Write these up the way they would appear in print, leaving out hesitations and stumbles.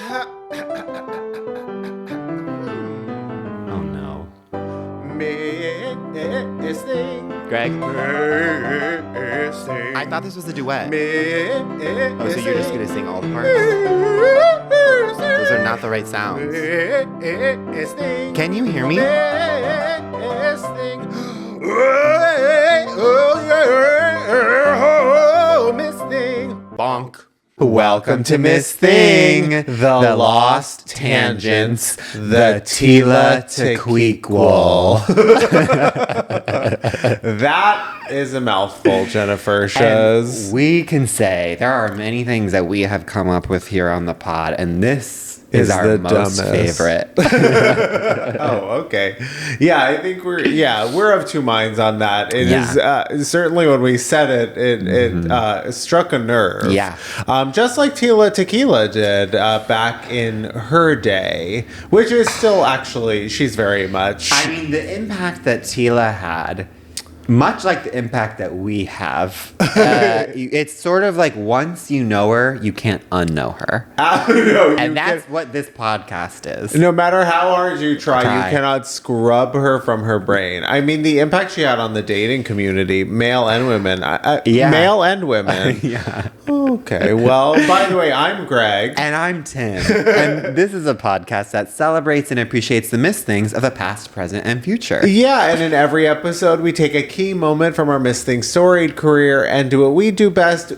Oh no. Missing. Greg? Missing. I thought this was a duet. Missing. Oh, so you're just gonna sing all the parts? Those are not the right sounds. Can you hear me? Bonk. Welcome to Miss Thing, the Lost Tangents, the Tila Tequiquel. That is a mouthful, Jennifer says. And we can say there are many things that we have come up with here on the pod, and this is our the most dumbest. favorite. Oh, okay. Yeah, I think we're of two minds on that. It is certainly when we said it struck a nerve. Yeah. Just like Tila Tequila did back in her day, which is still actually, she's very much. I mean, the impact that Tila had, much like the impact that we have, it's sort of like once you know her, you can't unknow her. And that's what this podcast is. No matter how hard you try, you cannot scrub her from her brain. I mean, the impact she had on the dating community, male and women. Male and women. Yeah. Okay. Well, by the way, I'm Greg. And I'm Tim. And this is a podcast that celebrates and appreciates the missed things of the past, present, and future. Yeah, and in every episode, we take a key moment from our Miss Thing storied career and do what we do best,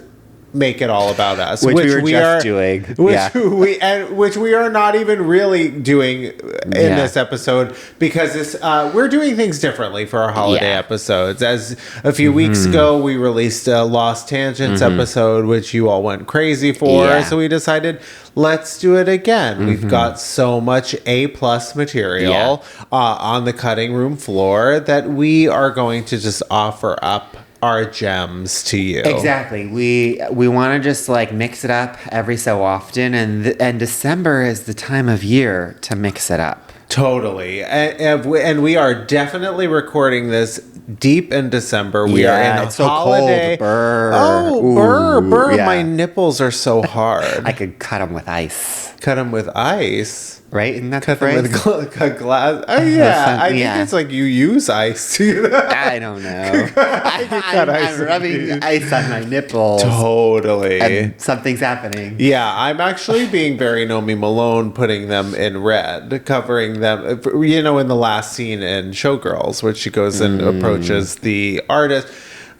make it all about us. Which we were just doing. Which we are not even really doing in this episode, because we're doing things differently for our holiday episodes. As a few weeks ago, we released a Lost Tangents episode, which you all went crazy for. Yeah. So we decided, let's do it again. We've got so much A+ material on the cutting room floor that we are going to just offer up our gems to you. Exactly. We want to just like mix it up every so often, and December is the time of year to mix it up. Totally. And we are definitely recording this deep in December. We are in it's so holiday. cold. Burr. Oh, Ooh, burr. yeah. My nipples are so hard. I could cut them with ice. Cut them with ice. Right? Isn't that Cut the them phrase? with a glass. Oh, yeah. I think it's like you use ice to do that. I don't know. I'm rubbing ice on my nipples. Totally. And something's happening. Yeah, I'm actually being very Nomi Malone, putting them in red, covering them, you know, in the last scene in Showgirls, where she goes and approaches the artist.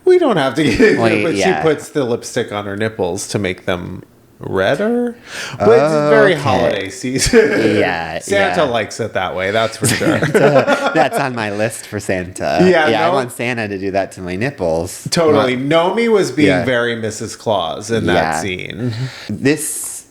We don't have to get into it, but she puts the lipstick on her nipples to make them redder. But it's very holiday season. Yeah. Santa likes it that way, that's for sure. That's on my list for Santa. Yeah, I want Santa to do that to my nipples. Totally. Nomi was being very Mrs. Claus in that scene. This,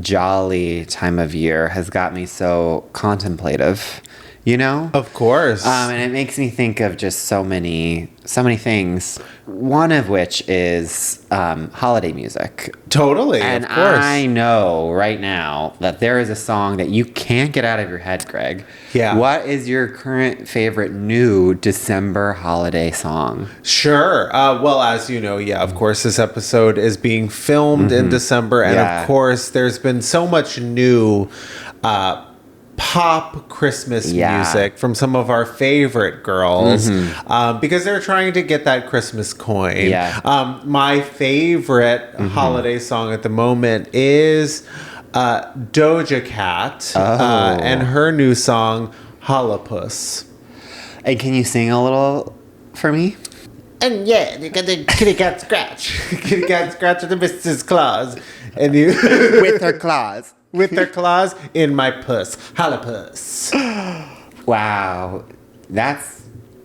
jolly time of year has got me so contemplative, Of course. And it makes me think of just so many things. One of which is holiday music. Totally, and of course. I know right now that there is a song that you can't get out of your head, Greg. Yeah. What is your current favorite new December holiday song? Sure. Well, as you know, of course, this episode is being filmed in December. And of course, there's been so much new pop Christmas music from some of our favorite girls because they're trying to get that Christmas coin. My favorite holiday song at the moment is Doja Cat and her new song Hollapus. And can you sing a little for me? And you got the kitty cat scratch. Kitty cat scratch with the Mrs. Claus. And you with her claws. With their claws in my puss. Hollapus. Wow. I'm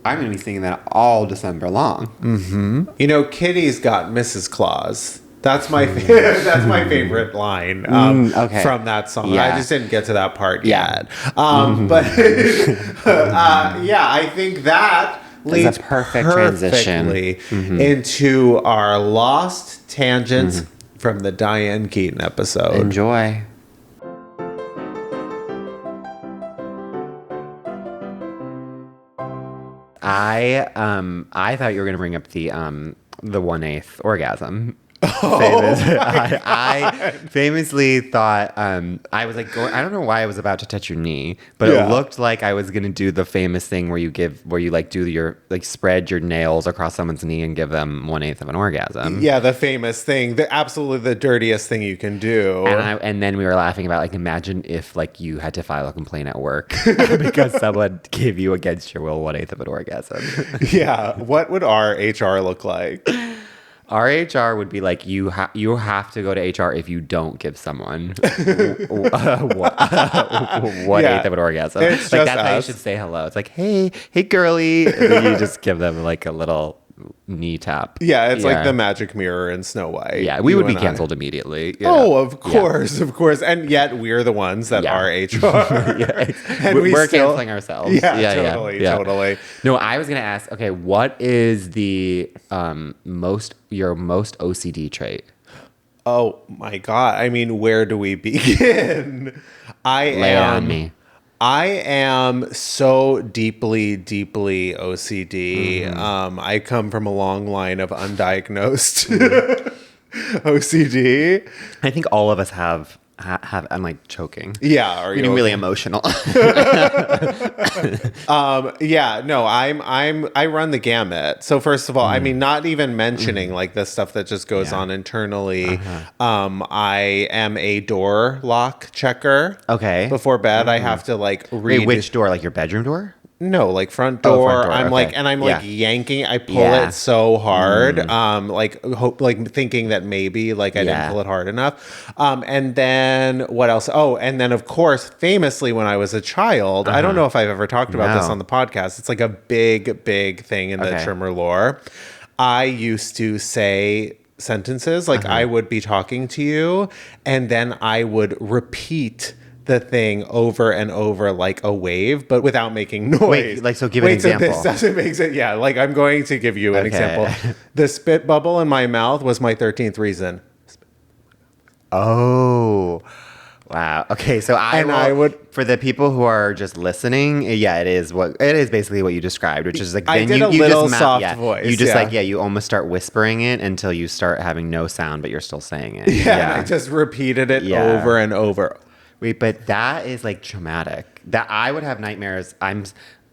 going to be singing that all December long. Mm-hmm. Kitty's got Mrs. Claus. That's my favorite line from that song. Yeah. I just didn't get to that part yet. But I think that leads a perfect transition into our Lost Tangents from the Diane Keaton episode. Enjoy. I thought you were gonna bring up the 1/8 orgasm. famous. I famously thought I was like I don't know why I was about to touch your knee, but it looked like I was gonna do the famous thing where you like do your like spread your nails across someone's knee and give them 1/8 of an orgasm. Yeah, the famous thing, absolutely the dirtiest thing you can do. And then we were laughing about like imagine if like you had to file a complaint at work because someone gave you against your will 1/8 of an orgasm. Yeah, what would our HR look like? Our HR would be like, you have to go to HR if you don't give someone 1/8 of an orgasm. It's like just that's how you should say hello. It's like, hey girly. And then you just give them like a little knee tap. Yeah, it's like the magic mirror in Snow White. Yeah, we would be canceled immediately. Oh, of course. And yet we're the ones that are HR. And we're canceling ourselves. Yeah, totally. No, I was gonna ask. Okay, what is the your most OCD trait? Oh my God! I mean, where do we begin? Lay it on me. I am so deeply OCD. I come from a long line of undiagnosed OCD. I think all of us have. I'm like choking. Yeah, are you getting really emotional? Yeah, no, I run the gamut. So first of all, I mean, not even mentioning like the stuff that just goes on internally. I am a door lock checker. Okay. Before bed, I have to like read. Wait, which door? Like your bedroom door? No, like front door. Front door. I'm okay. I'm like yanking. I pull it so hard. Like thinking that maybe like I didn't pull it hard enough. And then what else? Oh, and then of course, famously when I was a child, I don't know if I've ever talked about this on the podcast. It's like a big thing in the trimmer lore. I used to say sentences like I would be talking to you, and then I would repeat the thing over and over like a wave, but without making noise. Wait, like, so give an example. So this doesn't make sense. Yeah, like I'm going to give you an example. The spit bubble in my mouth was my 13th reason. Oh, wow. Okay, so I would for the people who are just listening. Yeah, it is basically what you described, which is like I then did you a little just soft voice. You just you almost start whispering it until you start having no sound, but you're still saying it. Yeah. And I just repeated it over and over. Wait, but that is like traumatic. That I would have nightmares.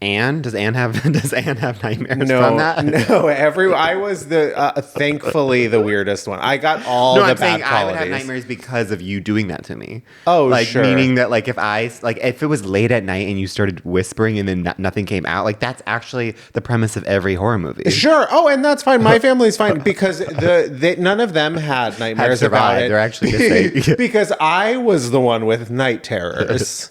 Does Anne have nightmares from that? No, I was thankfully the weirdest one. I got all the bad qualities. I would have nightmares because of you doing that to me. Oh, like, sure. Meaning that like if it was late at night and you started whispering and then nothing came out, like that's actually the premise of every horror movie. Sure. Oh, and that's fine. My family's fine because none of them had nightmares about it. They're actually missing. Because I was the one with night terrors.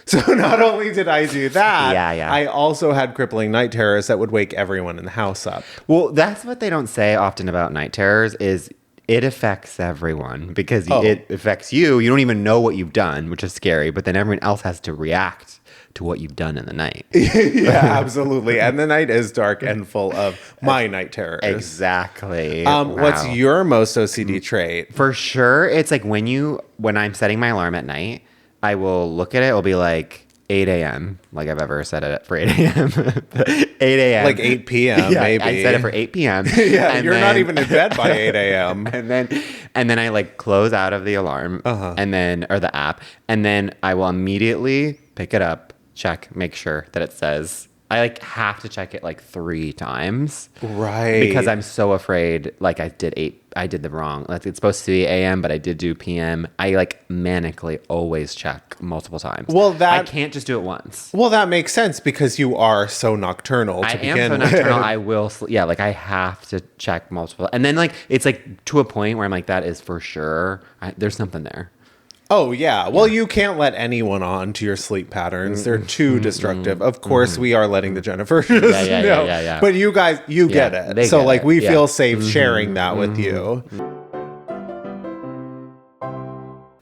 So not only did I do that, I also had crippling night terrors that would wake everyone in the house up. Well, that's what they don't say often about night terrors is it affects everyone because it affects you. You don't even know what you've done, which is scary, but then everyone else has to react to what you've done in the night. Yeah, absolutely. And the night is dark and full of my night terrors. Exactly. What's your most OCD trait? For sure, it's like when I'm setting my alarm at night, I will look at it. It'll be like 8 a.m. Like I've ever set it for 8 a.m. 8 a.m. Like 8 p.m. maybe. I set it for 8 p.m. Yeah, and you're not even in bed by 8 a.m. and then I like close out of the alarm or the app, and then I will immediately pick it up, check, make sure that it says. I like have to check it like 3 times. Right. Because I'm so afraid like I did the wrong. Like it's supposed to be AM, but I did do PM. I like manically always check multiple times. Well, I can't just do it once. Well, that makes sense because you are so nocturnal to begin with. I am so nocturnal. I will like I have to check multiple. And then like it's like to a point where I'm like that is for sure. There's something there. Oh, yeah. Well, you can't let anyone on to your sleep patterns. They're too destructive. Of course, we are letting the Jennifers know. Yeah. But you guys, you get it. So, like, we feel safe sharing that with you.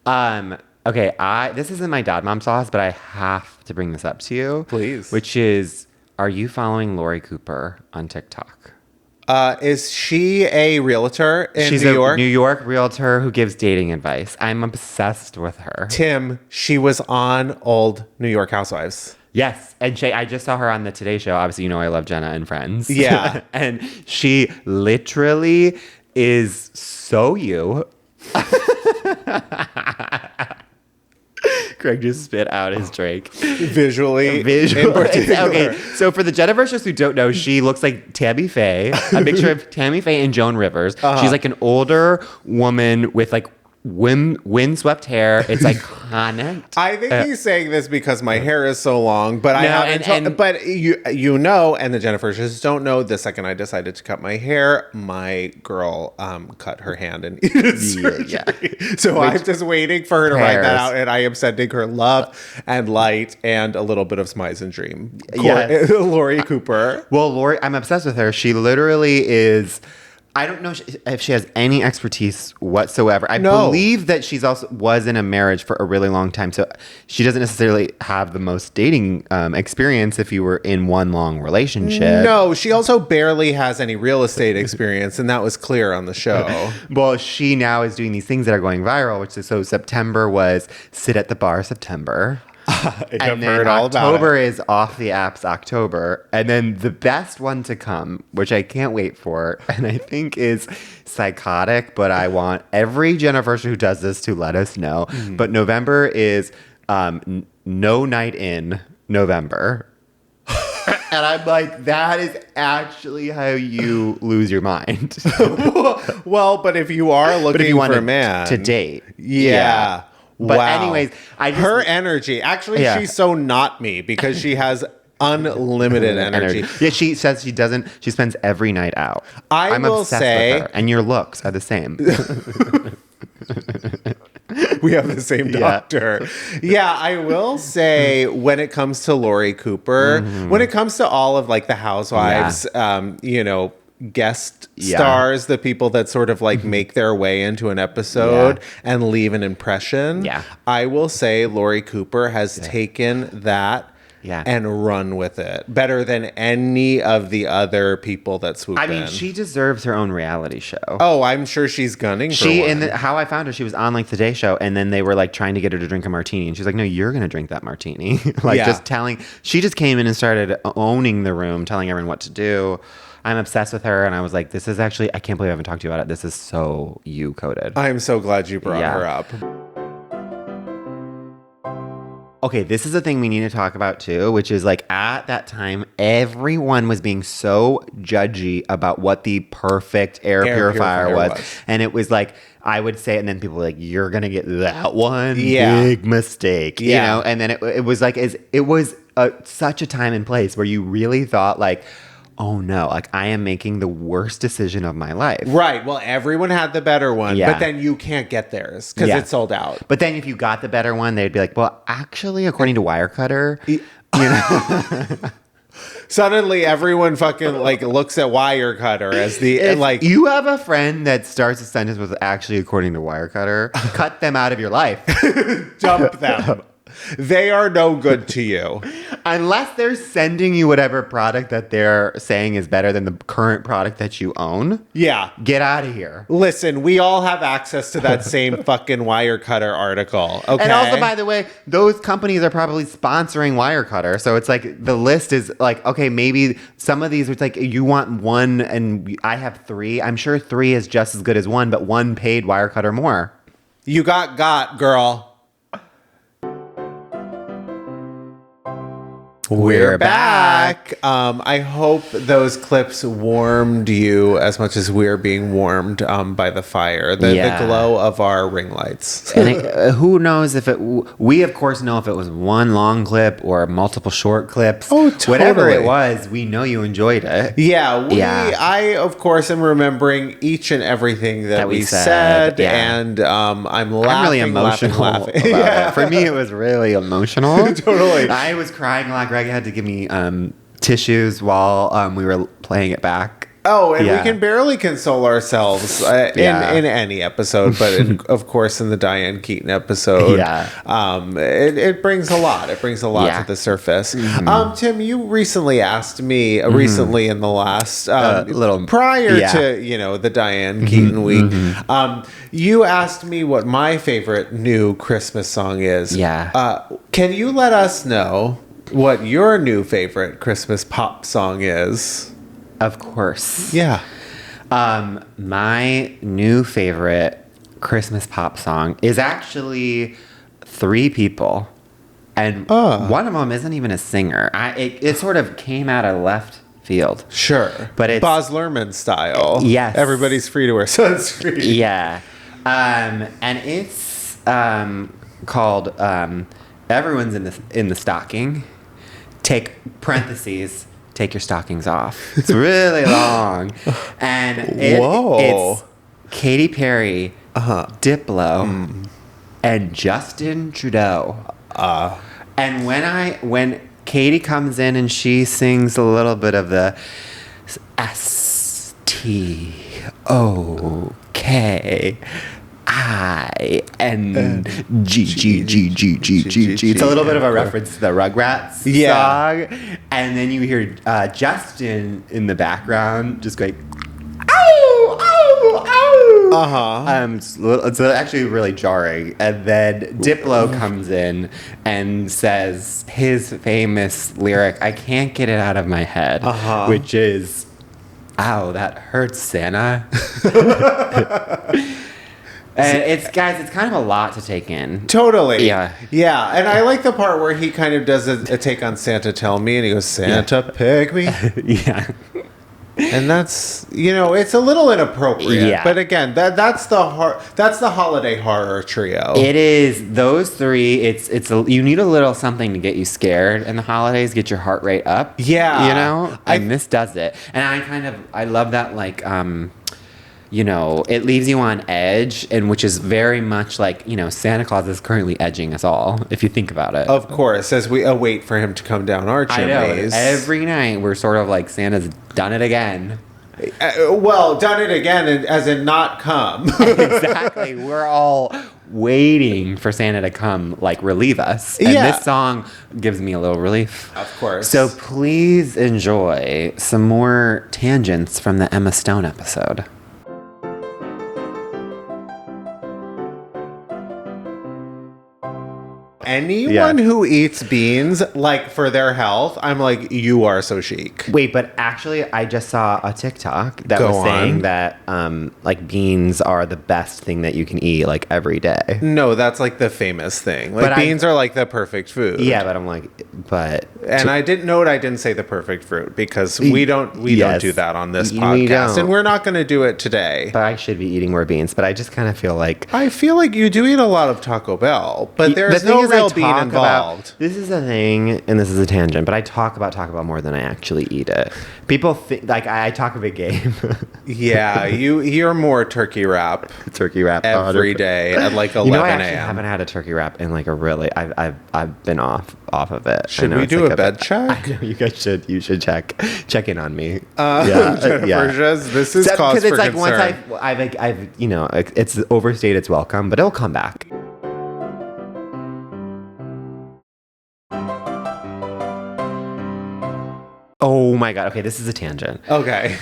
Okay, this isn't my dad mom sauce, but I have to bring this up to you. Please. Which is, are you following Lori Cooper on TikTok? Is she a realtor in She's New York? She's a New York realtor who gives dating advice. I'm obsessed with her. Tim, she was on old New York Housewives. Yes. And I just saw her on the Today Show. Obviously, you know I love Jenna and Friends. Yeah. And she literally is so you. Greg just spit out his drink. Visually. Okay, so for the Jennifer's who don't know, she looks like Tammy Faye. A mixture of Tammy Faye and Joan Rivers. She's like an older woman with like windswept hair. It's iconic. I think he's saying this because my hair is so long, but I haven't. But you know, and the Jennifers just don't know. The second I decided to cut my hair, my girl cut her hand and needed surgery. Yeah. So I'm just waiting for her to write that out, and I am sending her love and light and a little bit of Smize and Dream. Yes. Lori Cooper. Well, Lori, I'm obsessed with her. She literally is. I don't know if she has any expertise whatsoever. I believe that she's also was in a marriage for a really long time. So she doesn't necessarily have the most dating experience if you were in one long relationship. No, she also barely has any real estate experience. And that was clear on the show. Well, she now is doing these things that are going viral, which is so September was Sit at the Bar September. And then October is Off the Apps October. And then the best one to come, which I can't wait for, and I think is psychotic, but I want every Jennifer who does this to let us know. Mm-hmm. But November is No Night in November. And I'm like, that is actually how you lose your mind. Well, but if you are looking for a man to date. Yeah. But anyways, her energy. Actually, she's so not me because she has unlimited energy. Yeah, she says she doesn't. She spends every night out. I'm obsessed with her, and your looks are the same. We have the same doctor. Yeah, I will say when it comes to Lori Cooper, when it comes to all of like the housewives, you know, guest stars, the people that sort of like make their way into an episode and leave an impression. Yeah. I will say Lori Cooper has taken that and run with it better than any of the other people that swoop in. I mean, she deserves her own reality show. Oh, I'm sure she's gunning for one. How I found her, she was on like Today Show, and then they were like trying to get her to drink a martini, and she's like, "No, you're gonna drink that martini." She just came in and started owning the room, telling everyone what to do. I'm obsessed with her, and I was like, this is actually, I can't believe I haven't talked to you about it. This is so you coded. I'm so glad you brought her up. Okay, this is a thing we need to talk about too, which is like at that time, everyone was being so judgy about what the perfect air purifier was. And it was like, I would say, and then people were like, you're going to get that one big mistake, you know? And then it was like, it was such a time and place where you really thought like, oh no, like I am making the worst decision of my life. Right. Well, everyone had the better one, but then you can't get theirs because it's sold out. But then if you got the better one, they'd be like, well, actually, according to Wirecutter, you know. Suddenly everyone fucking like looks at Wirecutter as the like. You have a friend that starts a sentence with actually according to Wirecutter, cut them out of your life. Dump them. They are no good to you. Unless they're sending you whatever product that they're saying is better than the current product that you own. Yeah. Get out of here. Listen, we all have access to that same fucking Wirecutter article. Okay. And also, by the way, those companies are probably sponsoring Wirecutter. So it's like the list is like, okay, maybe some of these, it's like you want one and I have three. I'm sure three is just as good as one, but one paid Wirecutter more. You got, girl. We're back. I hope those clips warmed you as much as we're being warmed by the fire, the glow of our ring lights. And who knows if we of course know if it was one long clip or multiple short clips. Oh, totally. Whatever it was, we know you enjoyed it. Yeah, I of course am remembering each and everything that we said, and I'm really emotional about it. For me, it was really emotional. Totally. I was crying a lot. Greg had to give me tissues while we were playing it back. Oh, and we can barely console ourselves in any episode, but of course in the Diane Keaton episode, it brings a lot. It brings a lot to the surface. Mm-hmm. Tim, you recently asked me, recently in the last little prior to the Diane Keaton week, you asked me what my favorite new Christmas song is. Yeah. Can you let us know what your new favorite Christmas pop song is? Of course. Yeah. My new favorite Christmas pop song is actually 3 people. And one of them isn't even a singer. It sort of came out of left field. Sure. But it's Baz Luhrmann style. Yes. Everybody's free to wear sunscreen. Yeah. And it's called Everyone's in the Stocking. Take your stockings off. It's really long. And it's Katy Perry, Diplo, and Justin Trudeau. And when Katy comes in and she sings a little bit of the STOKING. It's a little bit of a reference to the Rugrats song. And then you hear Justin in the background just going, ow, ow, ow. It's actually really jarring. And then Diplo comes in and says his famous lyric, I can't get it out of my head, which is, ow, that hurts, Santa. And it's kind of a lot to take in. Totally. Yeah. Yeah. And I like the part where he kind of does a take on Santa Tell Me, and he goes, Santa pick me. Yeah. And that's, it's a little inappropriate. Yeah. But again, that's the holiday horror trio. It is those 3. You need a little something to get you scared in the holidays, get your heart rate up. Yeah. And this does it. And I love that, like, it leaves you on edge, and which is very much like, Santa Claus is currently edging us all, if you think about it. Of course, as we await for him to come down our chimneys. I know. Every night we're sort of like, Santa's done it again. Done it again, as in not come. Exactly. We're all waiting for Santa to come, like, relieve us. And this song gives me a little relief. Of course. So please enjoy some more tangents from the Emma Stone episode. Anyone who eats beans, like, for their health, I'm like, you are so chic. Wait, but actually, I just saw a TikTok that was saying that, like, beans are the best thing that you can eat, like, every day. No, that's, like, the famous thing. Like, beans are, like, the perfect food. Yeah, but I'm like, And I didn't say the perfect fruit, because we don't do that on this podcast. And we're not going to do it today. But I should be eating more beans, but I just kind of feel like... I feel like you do eat a lot of Taco Bell, but there's no real bean involved. This is a thing, and this is a tangent, but I talk about Taco Bell more than I actually eat it. People think, like, I talk a big game. Yeah, you're more turkey wrap. Turkey wrap every day at like 11 a.m. I actually haven't had a turkey wrap in like a really. I've been off of it. Should we do a bed check? I know you guys should. You should check in on me. Jennifer says this is cause for concern. Because once I've it's overstayed its welcome, but it'll come back. Oh my God. Okay, this is a tangent. Okay.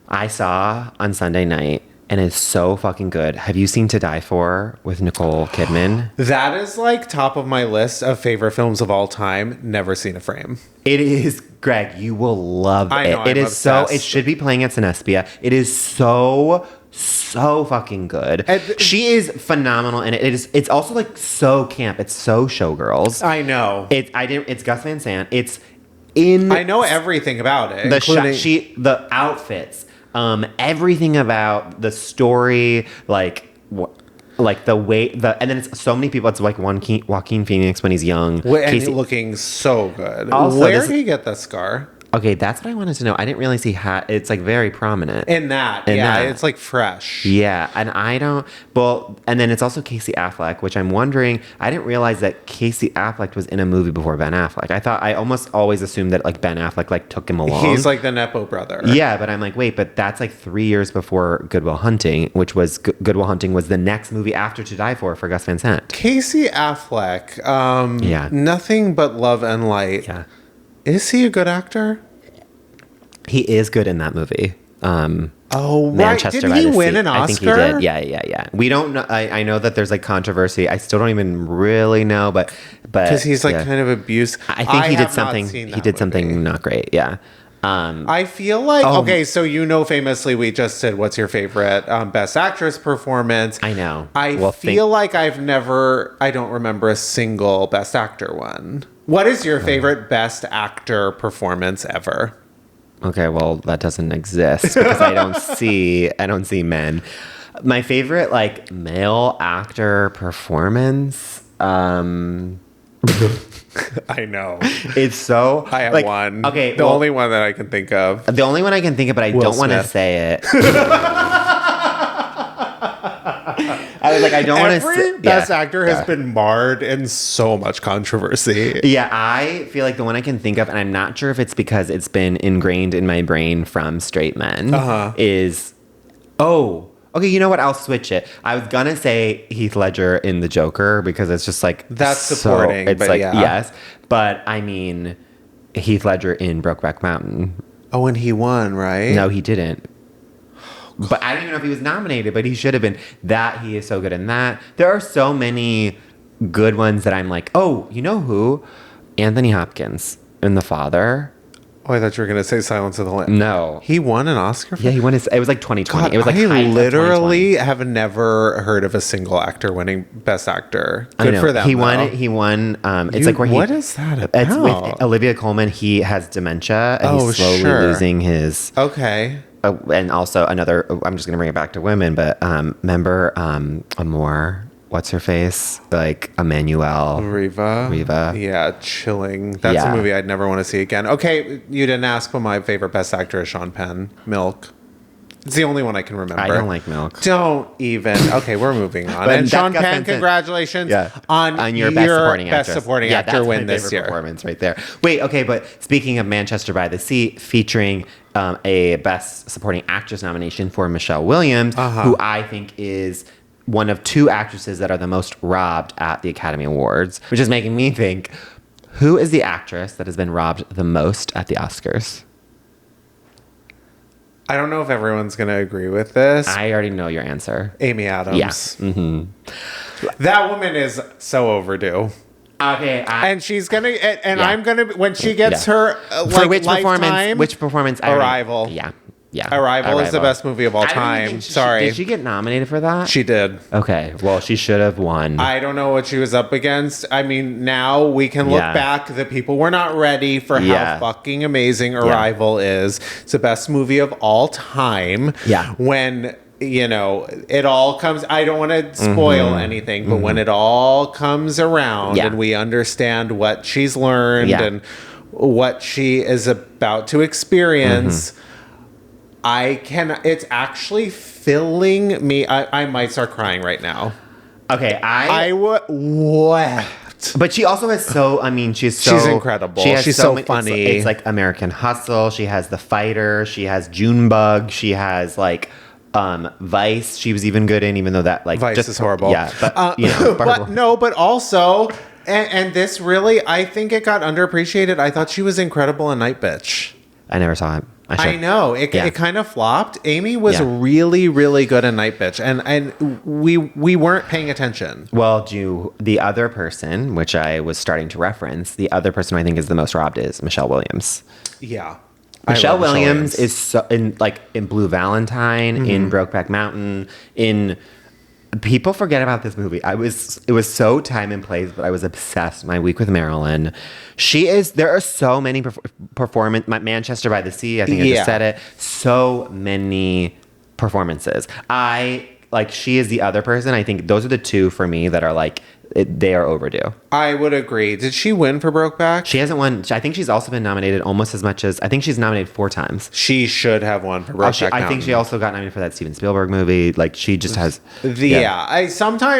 I saw on Sunday night, and it's so fucking good. Have you seen To Die For with Nicole Kidman? That is like top of my list of favorite films of all time. Never seen a frame. It is, Greg, you will love I know, it. I'm obsessed. It should be playing at Cinespia. It is so fucking good. She is phenomenal in it. It's also like so camp. It's so Showgirls. I know. It's Gus Van Sant. I know everything about it. The outfits, everything about the story, like the way and then it's so many people. It's like Joaquin Phoenix when he's young, and looking so good. Also, where did he get that scar? Okay, that's what I wanted to know. I didn't realize it's like very prominent. In that. It's like fresh. Yeah, and and then it's also Casey Affleck, which I'm wondering, I didn't realize that Casey Affleck was in a movie before Ben Affleck. I almost always assumed that like Ben Affleck like took him along. He's like the Nepo brother. Yeah, but I'm like, wait, but that's like 3 years before Good Will Hunting, which was Good Will Hunting was the next movie after To Die For Gus Van Sant. Casey Affleck, Nothing But Love and Light. Yeah. Is he a good actor? He is good in that movie. Manchester Did he win an Oscar? I think he did. Yeah. We don't know. I know that there's like controversy. I still don't even really know, but because he's like kind of abused. I think he did something. He did something not great. Yeah. I feel like, okay, so famously we just said, what's your favorite Best Actress performance? I know. I feel like I don't remember a single Best Actor one. What is your favorite Best Actor performance ever? Okay, well, that doesn't exist because I don't see men. My favorite, like, male actor performance, I know. It's so... I have like, one. Okay, the only one that I can think of. The only one I can think of, but I don't want to say it. I was like, I don't want to say... Every Best Actor has been marred in so much controversy. Yeah, I feel like the one I can think of, and I'm not sure if it's because it's been ingrained in my brain from straight men, is... Oh... Okay, you know what? I'll switch it. I was gonna say Heath Ledger in The Joker because it's just like that's supporting. It's but like yeah. yes, but I mean Heath Ledger in Brokeback Mountain. Oh, and he won, right? No, he didn't. But I don't even know if he was nominated, but he should have been. That he is so good in that. There are so many good ones that I'm like, oh, you know who? Anthony Hopkins in The Father. Oh, I thought you were going to say Silence of the Lambs. No. He won an Oscar for Yeah, he won his... It was like 2020. God, it was like I literally 2020. have never heard of a single actor winning Best Actor. Good for them. He won. It's like where he... What is that about? It's with Olivia Colman. He has dementia. And he's slowly losing his... Okay. And also another... I'm just going to bring it back to women, but remember Amor... What's her face? Like Emmanuel. Riva. Yeah, chilling. That's a movie I'd never want to see again. Okay, you didn't ask, but my favorite Best Actor is Sean Penn. Milk. It's the only one I can remember. I don't like Milk. Don't even. Okay, we're moving on. And Sean Penn, congratulations on your Best Supporting Actor win this year. Performance right there. Wait, okay, but speaking of Manchester by the Sea, featuring a Best Supporting Actress nomination for Michelle Williams, who I think is one of two actresses that are the most robbed at the Academy Awards, which is making me think, who is the actress that has been robbed the most at the Oscars? I don't know if everyone's going to agree with this. I already know your answer. Amy Adams. Yeah. Mm-hmm. That woman is so overdue. Okay. And she's going to, and I'm going to, when she gets her, for which lifetime, performance? Arrival. Yeah. Arrival is the best movie of all time. Sorry. Did she get nominated for that? She did. Okay. Well, she should have won. I don't know what she was up against. I mean, now we can look back. The people were not ready for how fucking amazing Arrival is. It's the best movie of all time. Yeah. When, you know, it all comes... I don't want to spoil anything, but when it all comes around and we understand what she's learned and what she is about to experience... it's actually filling me. I might start crying right now. Okay, I wept. But she also has she's incredible. She's so funny. It's like American Hustle. She has The Fighter. She has Junebug. She has like Vice. She was even good in, even though that like Vice is horrible. Yeah, but but also, and this really, I think it got underappreciated. I thought she was incredible in Night Bitch. I never saw it. I know. It kind of flopped. Amy was really, really good in Night Bitch. And we weren't paying attention. Well, the other person, which I was starting to reference, the other person who I think is the most robbed is Michelle Williams. Yeah. Michelle Williams is so, in Blue Valentine, in Brokeback Mountain, in... People forget about this movie. It was so time and place, but I was obsessed. My Week with Marilyn. There are so many performance. Manchester by the Sea, I think I just said it. So many performances. She is the other person. I think those are the two for me that are like, they are overdue. I would agree. Did she win for Brokeback? She hasn't won. I think she's also been nominated almost as much as... I think she's nominated 4 times. She should have won for Brokeback I think she also got nominated for that Steven Spielberg movie. Like, she just has...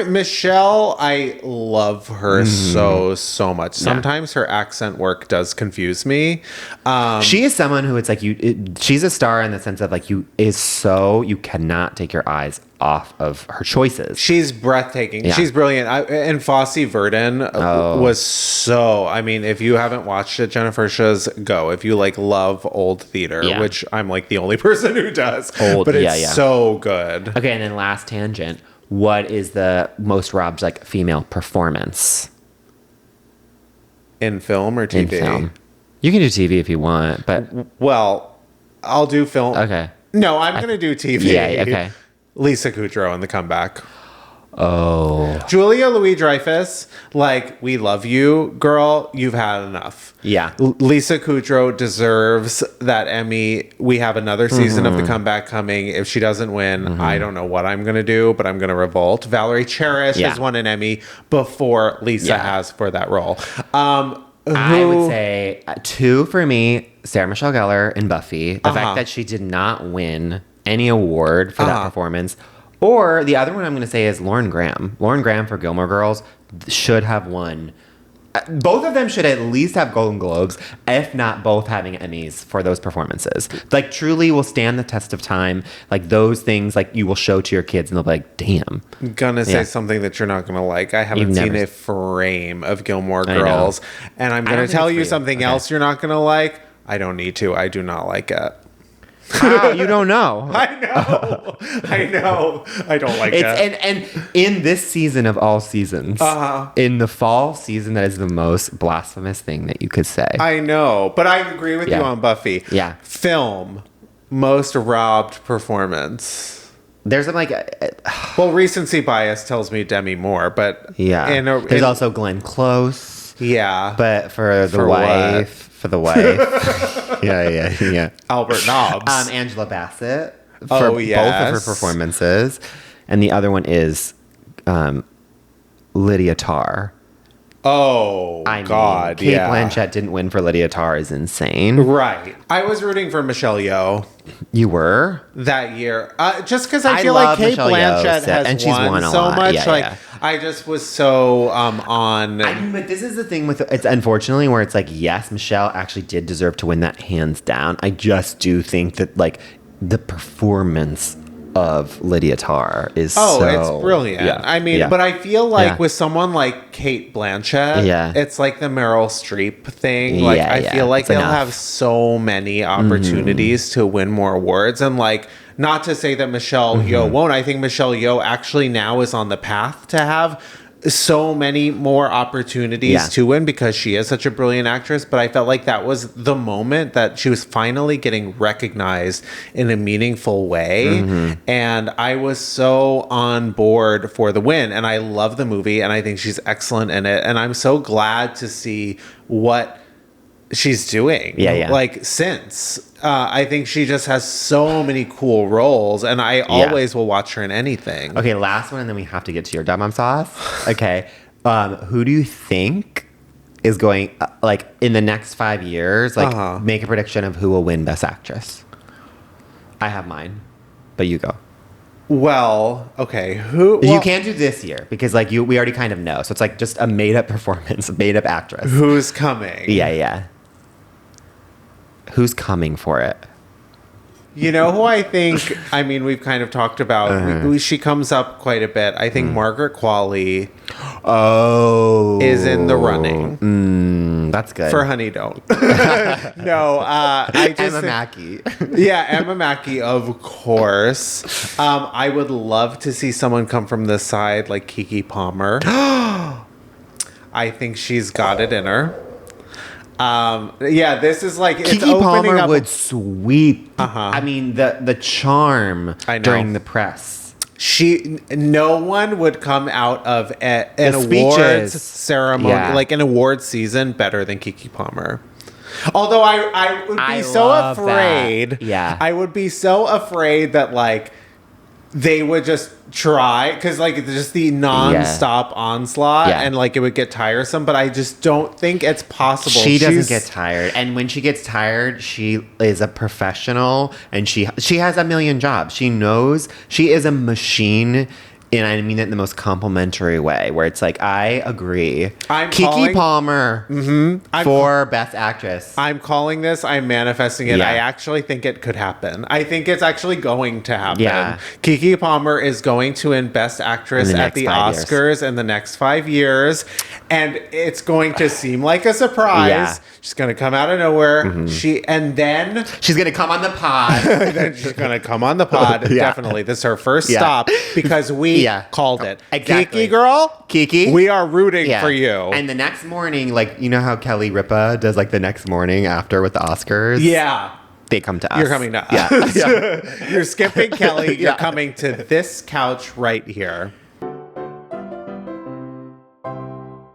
Michelle, I love her so much. Sometimes her accent work does confuse me. She is someone who it's like... she's a star in the sense of like, you cannot take your eyes off of her choices. She's breathtaking. Yeah. She's brilliant. And Fosse Verdon was so... I mean, if you haven't watched it, Jennifer Shah's go. If you love old theater, which I'm like the only person who does. But it's so good. Okay, and then last tangent. What is the most robbed female performance? In film or TV? In film. You can do TV if you want, but Well, I'll do film. okay. No, I'm going to do TV. Yeah, okay. Lisa Kudrow in The Comeback. Oh. Julia Louis-Dreyfus, like, we love you, girl. You've had enough. Yeah. Lisa Kudrow deserves that Emmy. We have another season of The Comeback coming. If she doesn't win, I don't know what I'm going to do, but I'm going to revolt. Valerie Cherish has won an Emmy before Lisa has for that role. I would say 2 for me, Sarah Michelle Gellar in Buffy. The fact that she did not win any award for that performance. Or the other one I'm going to say is Lauren Graham. Lauren Graham for Gilmore Girls should have won. Both of them should at least have Golden Globes, if not both having Emmys for those performances. Like, truly will stand the test of time. Like, those things, like, you will show to your kids and they'll be like, damn. I'm gonna say something that you're not gonna like. I haven't seen a frame of Gilmore Girls. And I'm gonna tell you something else you're not gonna like. I don't need to. I do not like it. How? You don't know. I know. I don't like it. And in this season of all seasons, in the fall season, that is the most blasphemous thing that you could say. I know, but I agree with you on Buffy. Yeah. Film, most robbed performance. There's like, well, recency bias tells me Demi Moore, but there's also Glenn Close. Yeah, but for the wife. For the wife. yeah. Albert Nobbs. Angela Bassett. For both of her performances. And the other one is Lydia Tarr. Oh, God, Kate Blanchett didn't win for Lydia Tarr is insane. Right. I was rooting for Michelle Yeoh. You were? That year. Just because I feel like Kate Blanchett has won so much. I just was so on. I mean, but this is the thing with it's unfortunately where it's like, yes, Michelle actually did deserve to win that hands down. I just do think that like the performance of Lydia Tarr is it's brilliant. I mean, but I feel like with someone like Kate Blanchett, it's like the Meryl Streep thing. Like I feel like they'll have so many opportunities to win more awards, and like, not to say that Michelle Yeoh won't. I think Michelle Yeoh actually now is on the path to have so many more opportunities to win because she is such a brilliant actress. But I felt like that was the moment that she was finally getting recognized in a meaningful way. And I was so on board for the win. And I love the movie and I think she's excellent in it. And I'm so glad to see what she's doing. Like, since I think she just has so many cool roles, and I always will watch her in anything. Okay, last one, and then we have to get to your dumb sauce. Okay, who do you think is going like in the next 5 years? Like, make a prediction of who will win Best Actress. I have mine, but you go. Well, okay, who? You can't do this year because like we already kind of know. So it's like just a made up performance, a made up actress. Who's coming? Yeah. Who's coming for it? You know who I think, I mean, we've kind of talked about, she comes up quite a bit. I think Margaret Qualley is in the running. That's good. For Honey Don't. No, I just... Emma Mackey. Yeah, Emma Mackey, of course. I would love to see someone come from this side, like Keke Palmer. I think she's got it in her. This is like it's Keke Palmer would sweep. I mean the charm during the press. No one would come out of an awards ceremony, like an awards season, better than Keke Palmer. Although I would be so afraid. That. Yeah, I would be so afraid that like they would just try, because like just the non-stop onslaught and like it would get tiresome, but I just don't think it's possible. She doesn't get tired, and when she gets tired, she is a professional, and she has a million jobs. She knows she is a machine, and I mean it in the most complimentary way, where it's like, I agree. Keke Palmer for Best Actress. I'm calling this. I'm manifesting it. I actually think it could happen. I think it's actually going to happen. Yeah. Keke Palmer is going to win Best Actress at the Oscars in the next 5 years, and it's going to seem like a surprise. Yeah. She's going to come out of nowhere. She's going to come on the pod. Then she's going to come on the pod. Definitely. This is her first stop, because we Kiki called it. Exactly. Kiki girl, Kiki, we are rooting for you. And the next morning, like, you know how Kelly Ripa does like the next morning after with the Oscars? Yeah. They come to us. You're coming to us. Yeah. You're skipping Kelly. You're coming to this couch right here.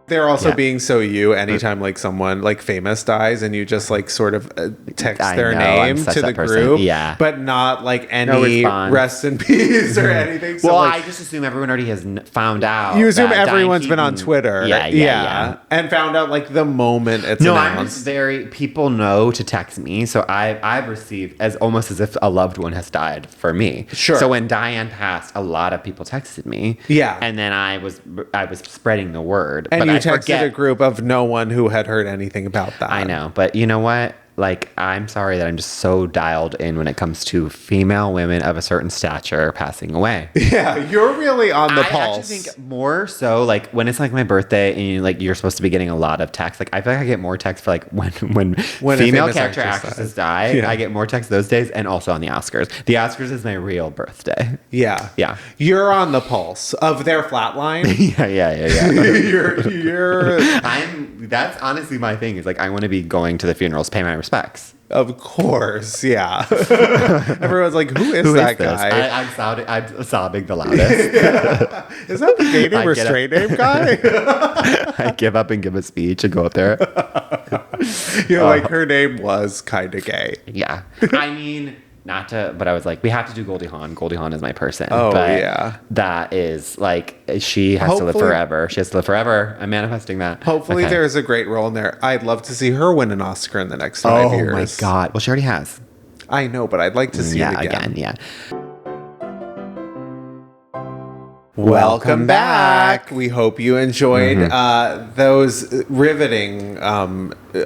They're also being so you anytime like someone like famous dies and you just like sort of text their name to the group, but not like any rest in peace or anything. So, well, like, I just assume everyone already has found out. You assume everyone's been on Twitter, and found out like the moment it's announced. People know to text me, so I've received as almost as if a loved one has died for me. Sure. So when Diane passed, a lot of people texted me. Yeah. And then I was spreading the word. And you texted a group of no one who had heard anything about that. I know, but you know what? Like, I'm sorry that I'm just so dialed in when it comes to female women of a certain stature passing away. Yeah, you're really on the pulse. I actually think more so, like, when it's like my birthday and you're supposed to be getting a lot of texts. Like, I feel like I get more texts for like when female character actresses die. Yeah. I get more texts those days, and also on the Oscars. The Oscars is my real birthday. Yeah, yeah. You're on the pulse of their flatline. yeah. That's honestly my thing. Is like I want to be going to the funerals, pay my respects. Of course, yeah. Everyone's like, who is that guy? I'm sobbing the loudest. Is that the gay name or straight name guy? I give up and give a speech and go up there. You're like, her name was kind of gay. Yeah. I mean, but I was like, we have to do Goldie Hawn. Goldie Hawn is my person. Oh, but yeah. That is like, she has to live forever. She has to live forever. I'm manifesting that. Hopefully there's a great role in there. I'd love to see her win an Oscar in the next 5 years. Oh my God. Well, she already has. I know, but I'd like to see it again. Yeah. Welcome back. We hope you enjoyed those riveting,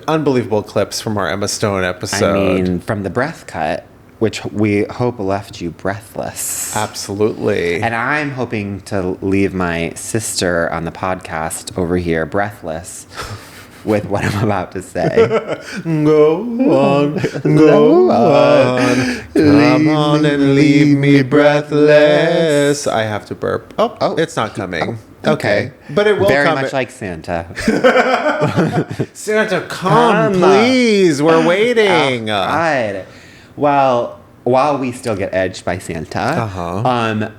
unbelievable clips from our Emma Stone episode. I mean, from the breath cut, which we hope left you breathless. Absolutely. And I'm hoping to leave my sister on the podcast over here breathless with what I'm about to say. Go on. Come on and leave me breathless. I have to burp. Oh, it's not coming. Okay. But it will Very come. much like Santa. Santa, come, please. We're waiting. God. Well, while we still get edged by Santa,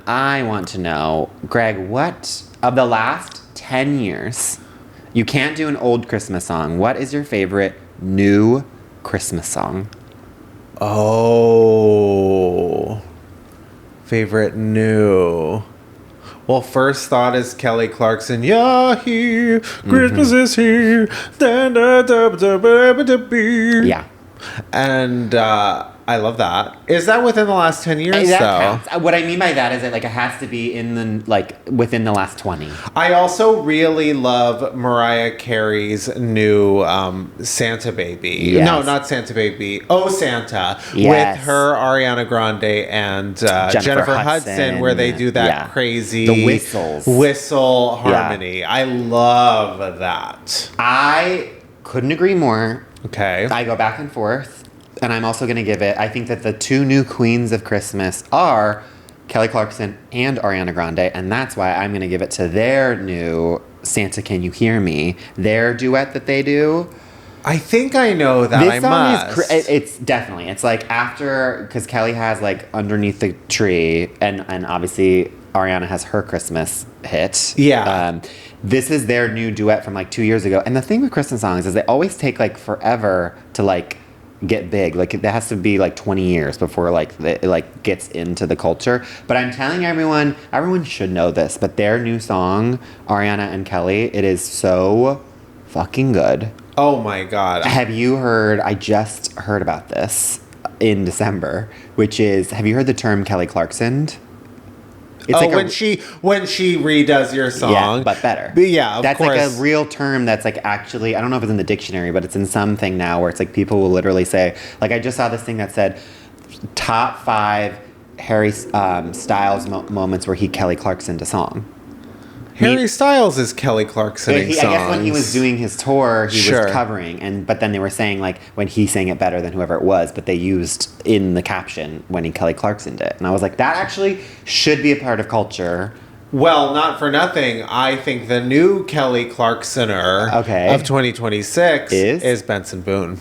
I want to know, Greg, what of the last 10 years, you can't do an old Christmas song. What is your favorite new Christmas song? Oh, favorite new. Well, first thought is Kelly Clarkson. Yeah, here, Christmas is here. Yeah. And I love that. Is that within the last 10 years, though? Counts. What I mean by that is that it has to be within the last 20. I also really love Mariah Carey's new Santa Baby. Yes. No, not Santa Baby. Oh, Santa. Yes. With her, Ariana Grande, and Jennifer Hudson, where they do that crazy the whistle harmony. I love that. I couldn't agree more. Okay. I go back and forth. And I'm also going to give it, I think that the two new queens of Christmas are Kelly Clarkson and Ariana Grande. And that's why I'm going to give it to their new Santa Can You Hear Me? Their duet that they do. I think I know that. This song is it's definitely, it's like after, because Kelly has like Underneath the Tree and obviously Ariana has her Christmas hit. Yeah. This is their new duet from like 2 years ago. And the thing with Christmas songs is they always take like forever to like get big. Like it has to be like 20 years before like it like gets into the culture. But I'm telling everyone should know this, but their new song, Ariana and Kelly, it is so fucking good. Oh my God. Have you heard, I just heard about this in December, which is, have you heard the term Kelly Clarkson? It's like when she redoes your song. Yeah, but better. But yeah, of that's course. That's like a real term that's like actually, I don't know if it's in the dictionary, but it's in something now where it's like people will literally say, like I just saw this thing that said top 5 Harry Styles moments where he Kelly Clarksoned a song. Harry Styles is Kelly Clarksoning songs. I guess when he was doing his tour, he was covering, but then they were saying like when he sang it better than whoever it was, but they used in the caption when he Kelly Clarksoned it, and I was like, that actually should be a part of culture. Well, not for nothing. I think the new Kelly Clarksoner of 2026 is Benson Boone.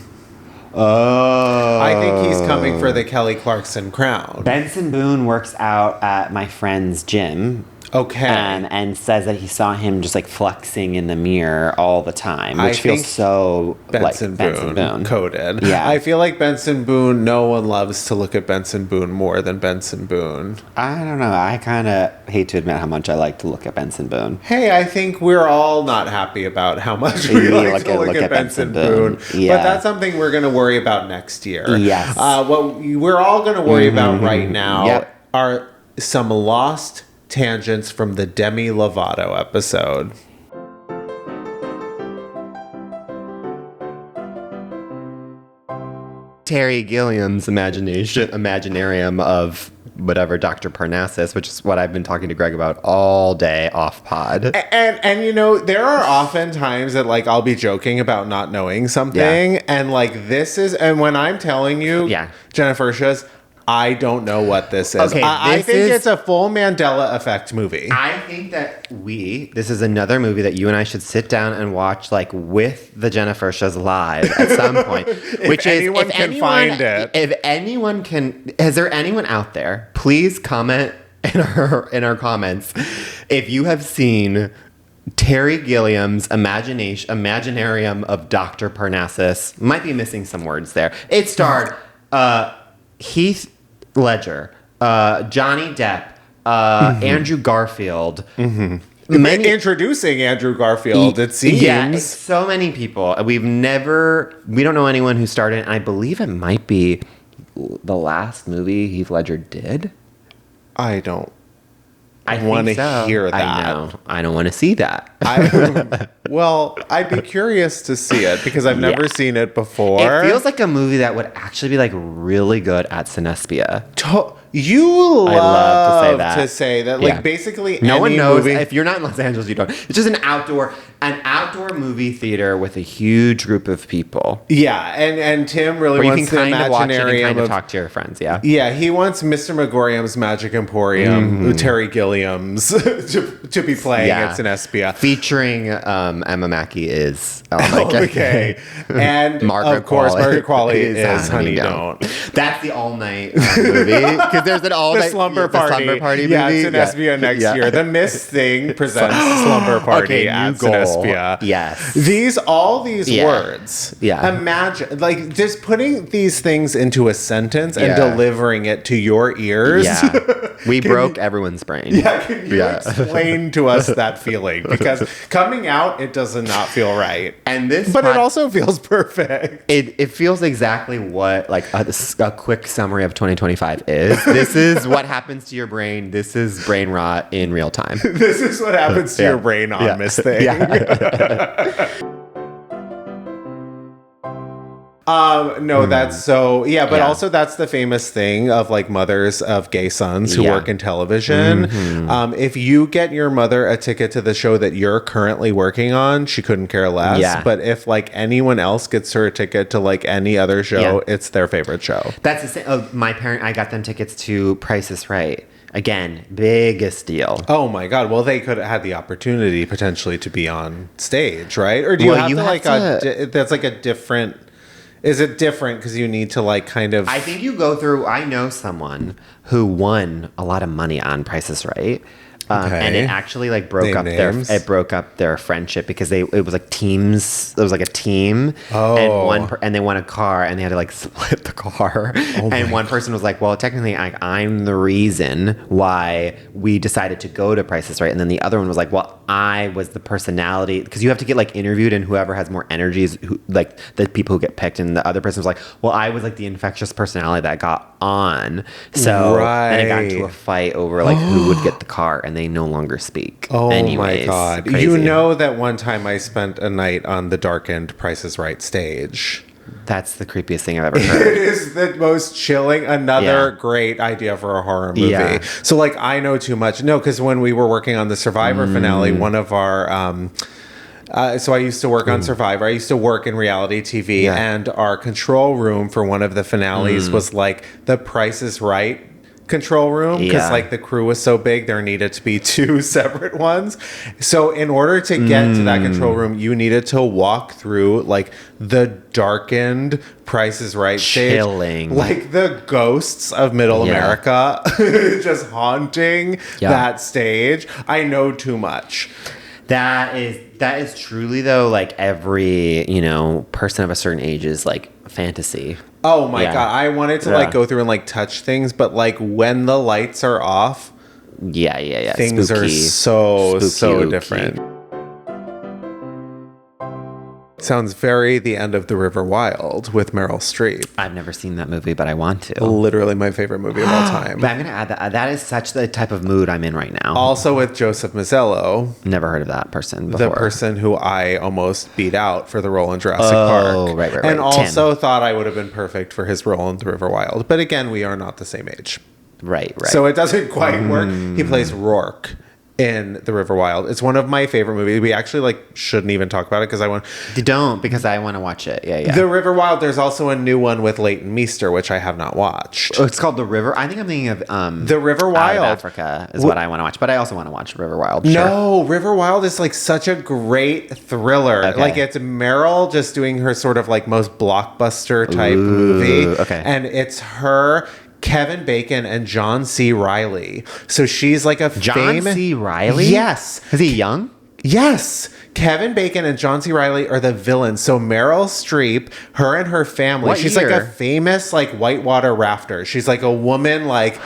Oh. I think he's coming for the Kelly Clarkson crown. Benson Boone works out at my friend's gym. Okay. And says that he saw him just like flexing in the mirror all the time, which feels so Benson Boone coded. Yeah. I feel like Benson Boone, no one loves to look at Benson Boone more than Benson Boone. I don't know. I kind of hate to admit how much I like to look at Benson Boone. Hey, I think we're all not happy about how much we like to look at Benson Boone. Yeah. But that's something we're going to worry about next year. Yes. What we're all going to worry about right now are some lost tangents from the Demi Lovato episode. Terry Gilliam's imaginarium of whatever Dr. Parnassus, which is what I've been talking to Greg about all day off pod. And you know, there are often times that like I'll be joking about not knowing something, and like and when I'm telling you, Jennifer Schiss, I don't know what this is. Okay, I think it's a full Mandela effect movie. I think that this is another movie that you and I should sit down and watch, like with the Jennifer Schiss live at some point. Which is, if anyone can find it. If anyone can, is there anyone out there? Please comment in our comments if you have seen Terry Gilliam's imaginarium of Dr. Parnassus. Might be missing some words there. It starred Heath Ledger, Johnny Depp, Andrew Garfield. Introducing Andrew Garfield, it seems. Yeah, so many people. We don't know anyone who started, and I believe it might be the last movie Heath Ledger did. I don't want to hear that. I know. I don't want to see that. Well, I'd be curious to see it because I've never seen it before. It feels like a movie that would actually be like really good at Cinespia. You love to say that. Like basically no one knows. Movie. If you're not in Los Angeles, you don't. It's just an outdoor movie theater with a huge group of people. Yeah, and Tim really wants the Imaginarium. Watch it and kind of talk to your friends. Yeah, yeah, he wants Mr. Megorium's Magic Emporium, Terry Gilliam's to be playing at Cinespia, featuring Emma Mackey is okay, and Margaret Qualley is Honey Don't. That's the all night movie. There's an all-night slumber party movie. Yeah, Cinespia next year. The Miss Thing presents Slumber Party at Cinespia. Yes. All these words. Yeah. Imagine, like, just putting these things into a sentence and delivering it to your ears. Yeah. We broke everyone's brain. Yeah. Can you explain to us that feeling? Because coming out, it does not feel right. But it also feels perfect. It feels exactly what like a quick summary of 2025 is. This is what happens to your brain. This is brain rot in real time. This is what happens to your brain on Miss Thing. No, that's so, but also that's the famous thing of like mothers of gay sons who work in television. If you get your mother a ticket to the show that you're currently working on, she couldn't care less. Yeah. But if like anyone else gets her a ticket to like any other show, it's their favorite show. That's the same. I got them tickets to Price is Right. Again, biggest deal. Oh my God. Well, they could have had the opportunity potentially to be on stage, right? Or do you have to that's like a different... Is it different because you need to like kind of... I think you go through... I know someone who won a lot of money on Price is Right. And it actually like broke up their friendship because it was like teams. It was like a team, and they won a car, and they had to like split the car. And one person was like, "Well, technically, I'm the reason why we decided to go to Price is Right." And then the other one was like, "Well, I was the personality because you have to get like interviewed, and whoever has more energy is like the people who get picked." And the other person was like, "Well, I was like the infectious personality that got on." So then it got into a fight over like who would get the car, and they no longer speak. My God. Crazy. You know that one time I spent a night on the darkened Price is Right stage. That's the creepiest thing I've ever heard. It is the most chilling. Another great idea for a horror movie. Yeah. So like I know too much. No, because when we were working on the Survivor finale, one of our... so I used to work on Survivor. I used to work in reality TV, and our control room for one of the finales was like the Price is Right control room because Yeah. like the crew was so big, there needed to be 2 separate ones. So in order to get to that control room, you needed to walk through like the darkened Price is Right Chilling. stage, like the ghosts of Middle America, just haunting that stage. I know too much. That is truly though like every, you know, person of a certain age is like fantasy. Oh my God. I wanted to like go through and like touch things, but like when the lights are off, things Spooky. are so Spooky. different. Sounds very The End of the River Wild with Meryl Streep. I've never seen that movie, but I want to. Literally my favorite movie of all time. But I'm gonna add that. That is such the type of mood I'm in right now. Also with Joseph Mazzello. Never heard of that person before. The person who I almost beat out for the role in Jurassic Park. Oh, right. And also thought I would have been perfect for his role in The River Wild. But again, we are not the same age. Right. So it doesn't quite work. He plays Rourke in The River Wild. It's one of my favorite movies. We actually like shouldn't even talk about it because I want. Don't, because I want to watch it. Yeah. The River Wild. There's also a new one with Leighton Meester, which I have not watched. Oh, it's called The River. I think I'm thinking of The River Wild. Out of Africa is what I want to watch, but I also want to watch River Wild. No, River Wild is like such a great thriller. Okay. Like it's Meryl just doing her sort of like most blockbuster type movie. Okay. And it's her, Kevin Bacon, and John C. Reilly. So she's like a John C. Reilly? Yes. Is he young? Yes. Kevin Bacon and John C. Reilly are the villains. So Meryl Streep, her and her family, she's like a famous like whitewater rafter. She's like a woman like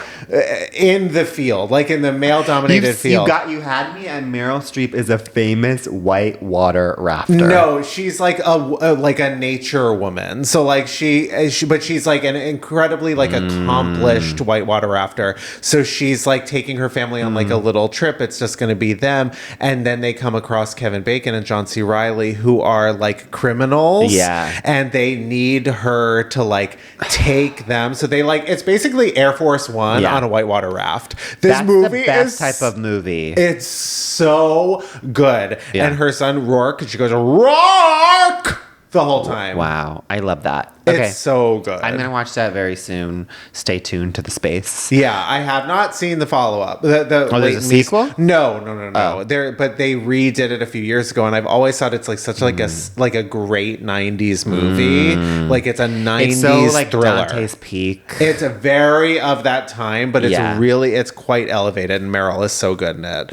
in the field, like in the male-dominated field. You had me, and Meryl Streep is a famous whitewater rafter. No, she's like a nature woman. So like but she's like an incredibly like accomplished whitewater rafter. So she's like taking her family on like a little trip. It's just going to be them, and then they come across Kevin Bacon and John C. Reilly, who are like criminals. Yeah. And they need her to like take them. So they like, it's basically Air Force One on a whitewater raft. That's the best type of movie. It's so good. Yeah. And her son, Rourke, she goes, Rourke! The whole time. Wow. I love that. Okay. It's so good. I'm going to watch that very soon. Stay tuned to the space. Yeah, I have not seen the follow-up. There's a sequel? No. Oh. But they redid it a few years ago, and I've always thought it's like such like a great 90s movie. Like it's a 90s It's so like thriller. Dante's Peak. It's a very of that time, but it's it's quite elevated, and Meryl is so good in it.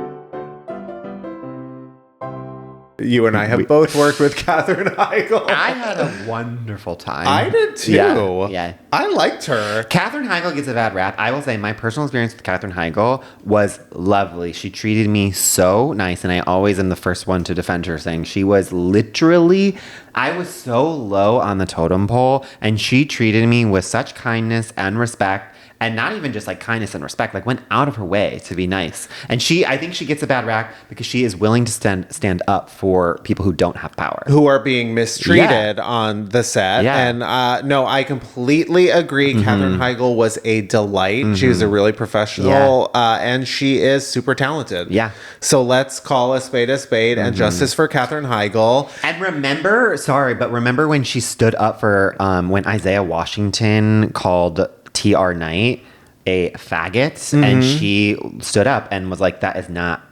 You and I have both worked with Katherine Heigl. I had a wonderful time. I did too. Yeah. I liked her. Katherine Heigl gets a bad rap. I will say my personal experience with Katherine Heigl was lovely. She treated me so nice, and I always am the first one to defend her, saying she was literally, I was so low on the totem pole, and she treated me with such kindness and respect. And not even just like kindness and respect, like went out of her way to be nice. And I think she gets a bad rap because she is willing to stand up for people who don't have power. Who are being mistreated on the set. Yeah. And no, I completely agree. Katherine Heigl was a delight. She was a really professional and she is super talented. Yeah. So let's call a spade and justice for Katherine Heigl. And remember when she stood up for when Isaiah Washington called TR Knight a faggot, and she stood up and was like, that is not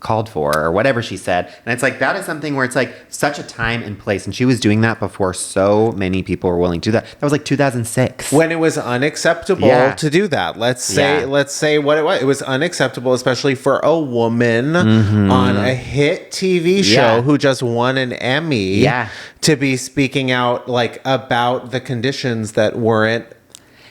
called for, or whatever she said. And it's like, that is something where it's like such a time and place, and she was doing that before so many people were willing to do that. That was like 2006, when it was unacceptable to do that. Let's say what it was. It was unacceptable, especially for a woman on a hit TV show who just won an Emmy to be speaking out like about the conditions that weren't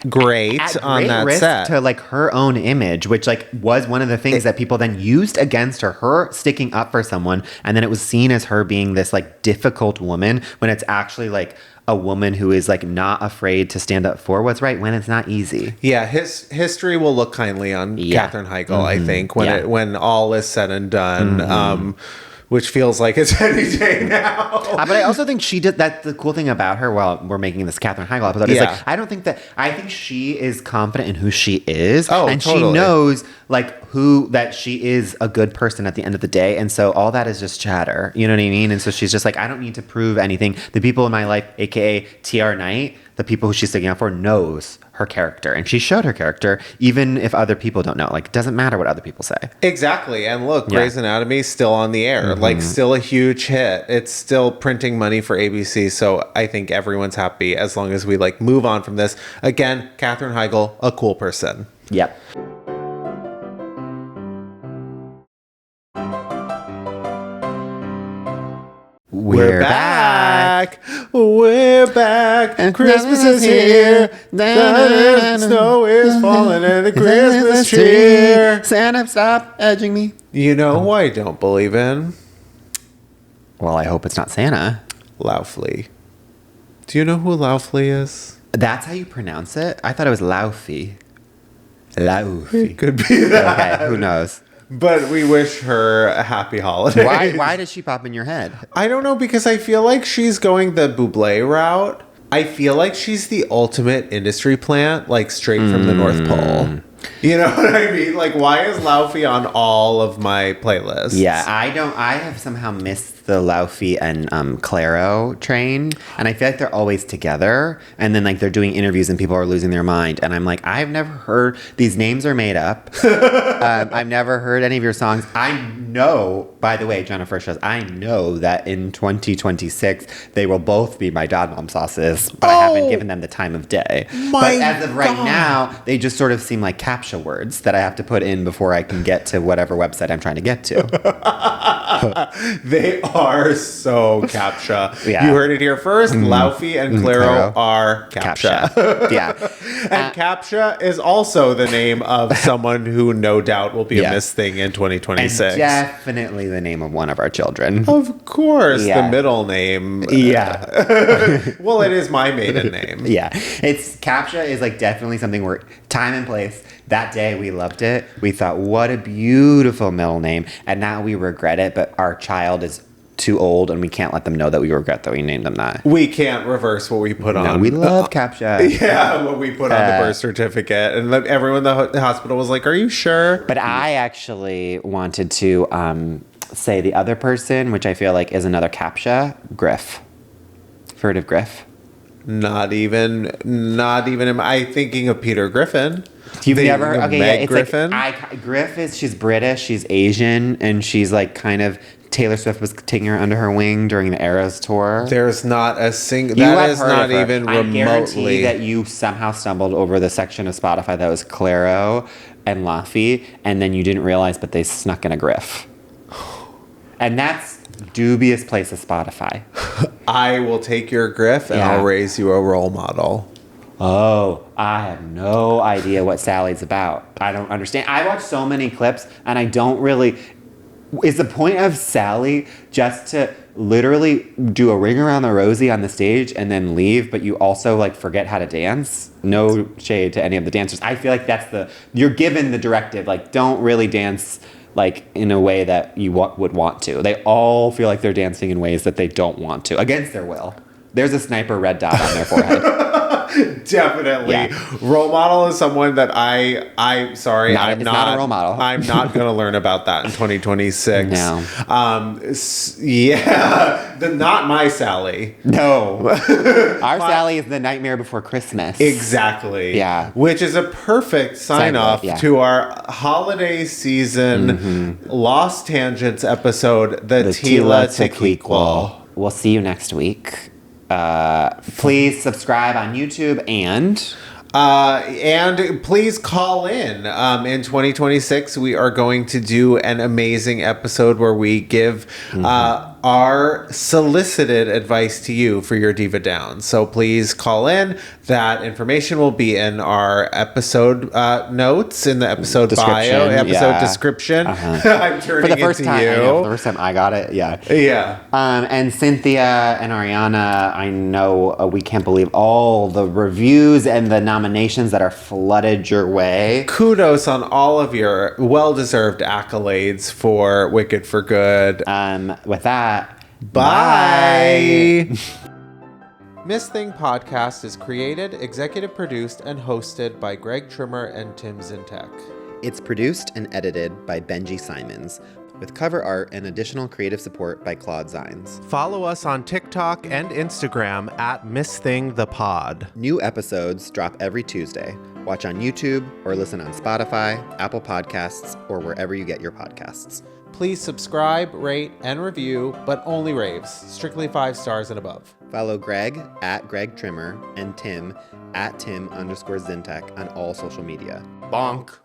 great on that risk set to like her own image, which like was one of the things that people then used against her sticking up for someone, and then it was seen as her being this like difficult woman, when it's actually like a woman who is like not afraid to stand up for what's right when it's not easy. History will look kindly on Katherine Heigl, I think, when all is said and done. Which feels like it's any day now. But I also think she did that. The cool thing about her, while we're making this Katherine Heigl episode, is like, I think she is confident in who she is. And she knows like that she is a good person at the end of the day. And so all that is just chatter. You know what I mean? And so she's just like, I don't need to prove anything. The people in my life, AKA TR Knight, the people who she's sticking up for, knows her character, and she showed her character even if other people don't know. Like, it doesn't matter what other people say. Exactly. And look, Grey's Anatomy is still on the air. Like, still a huge hit. It's still printing money for ABC. So I think everyone's happy as long as we like move on from this. Again, Katherine Heigl, a cool person. Yep. We're back. We're back. And Christmas is here. The snow is falling and the Christmas tree. Santa, stop edging me. You know who I don't believe in? Well, I hope it's not Santa. Laufey. Do you know who Laufey is? That's how you pronounce it? I thought it was Laufey. Laufey. It could be that. Okay, who knows? But we wish her a happy holiday. Why does she pop in your head? I don't know, because I feel like she's going the Bublé route. I feel like she's the ultimate industry plant, like straight from the North Pole. You know what I mean? Like, why is Laufey on all of my playlists? Yeah, I have somehow missed the Laufey and Claro train, and I feel like they're always together, and then like they're doing interviews and people are losing their mind, and I'm like, I've never heard, these names are made up. I've never heard any of your songs. I know, by the way, Jennifer says, I know that in 2026 they will both be my Dad Mom sauces, but I haven't given them the time of day. But as of right now, they just sort of seem like CAPTCHA words that I have to put in before I can get to whatever website I'm trying to get to. They are so CAPTCHA. Yeah. You heard it here first. Laufey and Claro are CAPTCHA. Yeah. And CAPTCHA is also the name of someone who no doubt will be a Miss Thing in 2026. And definitely the name of one of our children. Of course, Yeah. the middle name. Yeah. Well, it is my maiden name. Yeah. It's CAPTCHA is like definitely something where time and place. That day we loved it. We thought, what a beautiful middle name. And now we regret it, but our child is too old and we can't let them know that we regret that we named them that. We can't reverse what we put on. No, we love CAPTCHA. Yeah, what we put on the birth certificate. And everyone in the hospital was like, are you sure? But I actually wanted to say the other person, which I feel like is another CAPTCHA, Griff. Heard of Griff? Not even. Am I thinking of Peter Griffin? You've never heard? Okay, Meg yeah, it's Griffin? like Griff is, she's British, she's Asian, and she's like kind of, Taylor Swift was taking her under her wing during the Eras tour. There's not a single. You That have is heard not of her. even I remotely. guarantee that you somehow stumbled over the section of Spotify that was Claro and Laufey, and then you didn't realize, but they snuck in a Griff. And that's dubious place of Spotify. I will take your Griff and I'll raise you a role model. Oh, I have no idea what Sally's about. I don't understand. I watch so many clips and I don't really... Is the point of Sally just to literally do a ring around the rosy on the stage and then leave, but you also like forget how to dance? No shade to any of the dancers. I feel like that's you're given the directive, like don't really dance like in a way that you would want to. They all feel like they're dancing in ways that they don't want to, against their will. There's a sniper red dot on their forehead. Definitely. Yeah. Role model is someone that I'm sorry, I'm not a role model. I'm not going to learn about that in 2026. No. Not my Sally. No. Our Sally is the Nightmare Before Christmas. Exactly. Yeah. Which is a perfect sign off to our holiday season Lost Tangents episode, the Tila Tequiquel. We'll see you next week. Please subscribe on YouTube and please call in. In 2026, we are going to do an amazing episode where we give our solicited advice to you for your Diva Downs. So please call in. That information will be in our episode notes, in the episode bio, episode description. I'm turning for the first into time, you. I know, for the first time I got it. Yeah. Yeah. And Cynthia and Ariana, I know we can't believe all the reviews and the nominations that are flooded your way. Kudos on all of your well-deserved accolades for Wicked for Good. With that, bye. Miss Thing Podcast is created, executive produced, and hosted by Greg Trimmer and Tim Zientek. It's produced and edited by Benji Simons. with cover art and additional creative support by Claude Zeins. Follow us on TikTok and Instagram at MissThingThePod. New episodes drop every Tuesday. Watch on YouTube or listen on Spotify, Apple Podcasts, or wherever you get your podcasts. Please subscribe, rate, and review, but only raves. Strictly 5 stars and above. Follow Greg at Greg Trimmer and Tim at Tim_Zientek on all social media. Bonk.